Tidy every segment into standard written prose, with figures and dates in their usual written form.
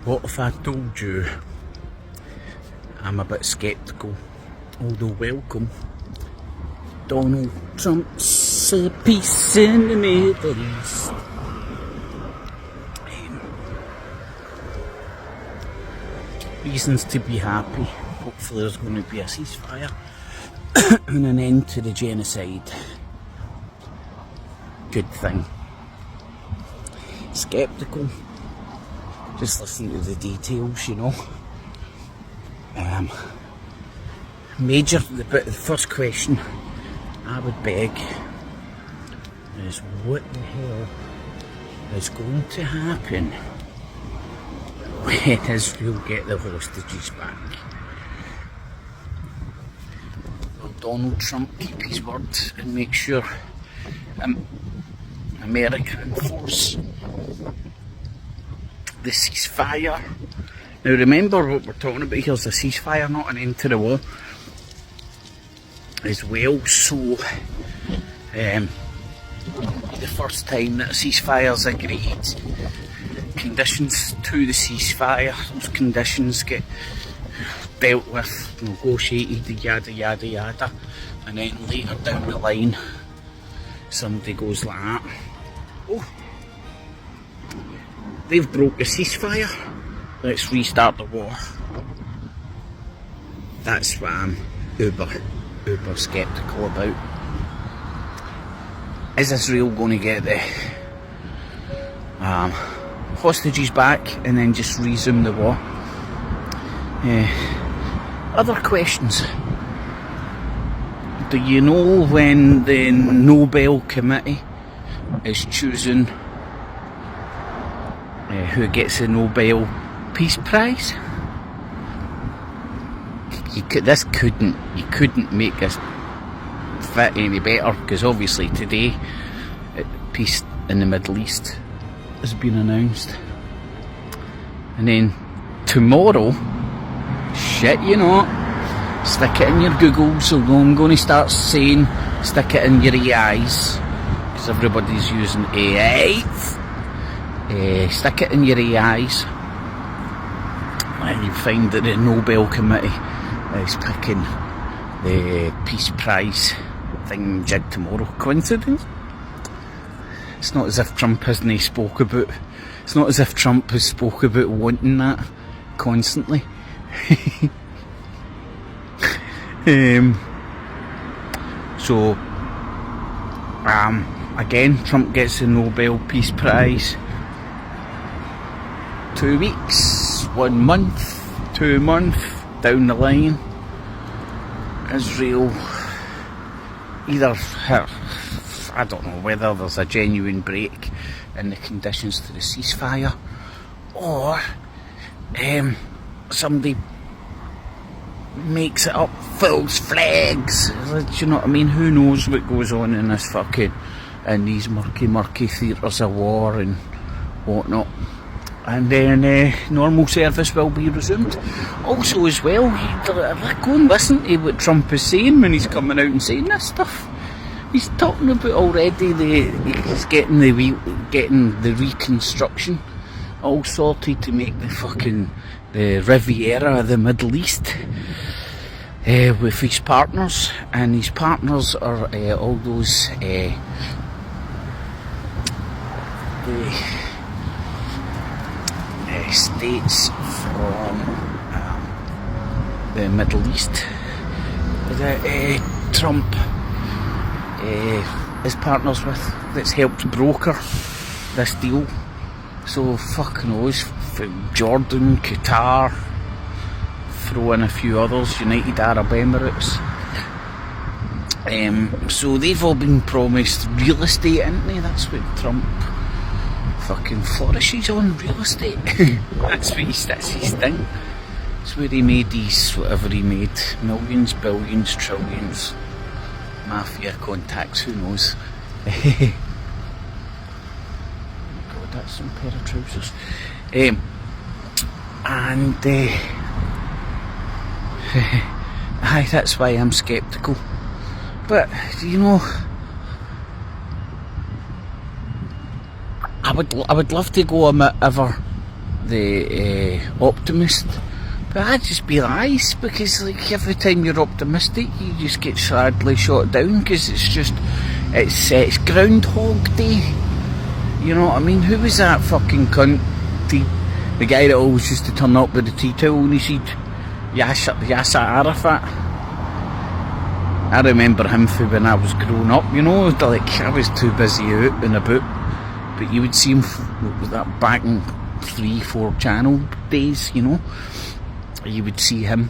What if I told you I'm a bit sceptical, although welcome. Donald Trump's a peace in the Middle East. Reasons to be happy. Hopefully there's going to be a ceasefire and an end to the genocide. Good thing. Sceptical. Just listen to the details, you know. The first question I would beg is, what the hell is going to happen when Israel get their hostages back? Will Donald Trump keep his word and make sure America enforce the ceasefire? Now remember, what we're talking about here is a ceasefire, not an end to the war as well. So the first time that a ceasefire is agreed, conditions to the ceasefire, those conditions get dealt with, negotiated, yada yada yada, and then later down the line somebody goes like that, oh, they've broke the ceasefire, let's restart the war. That's what I'm uber sceptical about. Is Israel going to get the hostages back and then just resume the war? Other questions. Do you know when the Nobel Committee is choosing who gets the Nobel Peace Prize? You couldn't make this fit any better, because obviously today peace in the Middle East has been announced, and then tomorrow, shit you not, stick it in your Google. So I'm going to start saying stick it in your AIs, because everybody's using AI. Stick it in your AIs and you find that the Nobel Committee is picking the Peace Prize thing jig tomorrow. Coincidence? It's not as if Trump hasn't spoke about. It's not as if Trump has spoke about wanting that constantly. So again, Trump gets the Nobel Peace Prize. 2 weeks, 1 month, 2 months down the line, Israel either, I don't know whether there's a genuine break in the conditions to the ceasefire, or somebody makes it up, false flags. Do you know what I mean? Who knows what goes on in this in these murky theatres of war and whatnot. And then normal service will be resumed. Also as well, go and listen to what Trump is saying when he's coming out and saying this stuff. He's talking about already he's getting the reconstruction all sorted to make the Riviera of the Middle East with his partners, and his partners are all those the states from the Middle East that Trump is partners with, that's helped broker this deal. So fuck knows, Jordan, Qatar, throw in a few others, United Arab Emirates. So they've all been promised real estate, ain't they? That's what Trump fucking flourishes on, real estate. that's his thing. That's where he made whatever he made, millions, billions, trillions, mafia contacts, who knows. God, that's some pair of trousers. Aye, that's why I'm sceptical. But, you know, I would love to go ever the optimist. But I'd just be lies, because like every time you're optimistic, you just get sadly shot down, because it's Groundhog Day. You know what I mean? Who was that fucking cunt? The guy that always used to turn up with the tea towel and he said, Yasser Arafat. I remember him from when I was growing up, you know, like I was too busy out and about. But you would see him that back in 3-4 channel days, you know. You would see him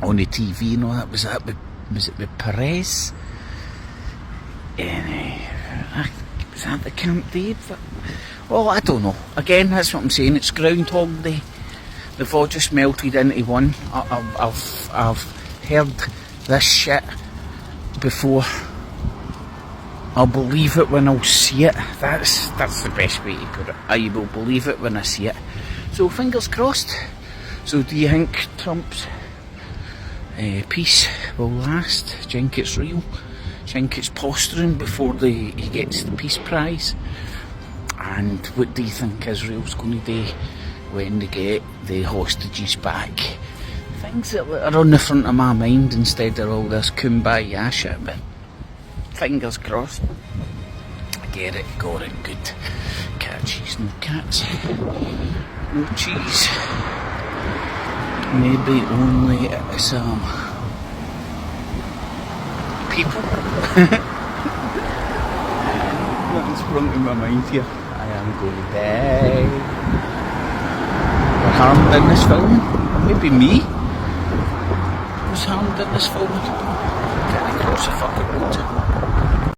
on the TV and all that. Was it with Perez? And was that the Camp Dave? Well, I don't know. Again, that's what I'm saying. It's Groundhog Day. They've all just melted into one. I've heard this shit before. I'll believe it when I'll see it. That's the best way to put it. I will believe it when I see it. So fingers crossed. So do you think Trump's peace will last? Do you think it's real? Do you think it's posturing before he gets the peace prize? And what do you think Israel's going to do when they get the hostages back? Things that are on the front of my mind instead of all this kumbaya shit, but fingers crossed. I get it, got it, good. Cat cheese, no cats. No cheese. Maybe only some people. Nothing's sprung in my mind here. I am going to die. We're harmed in this film. Or maybe me was harmed in this film. Getting across the fucking road.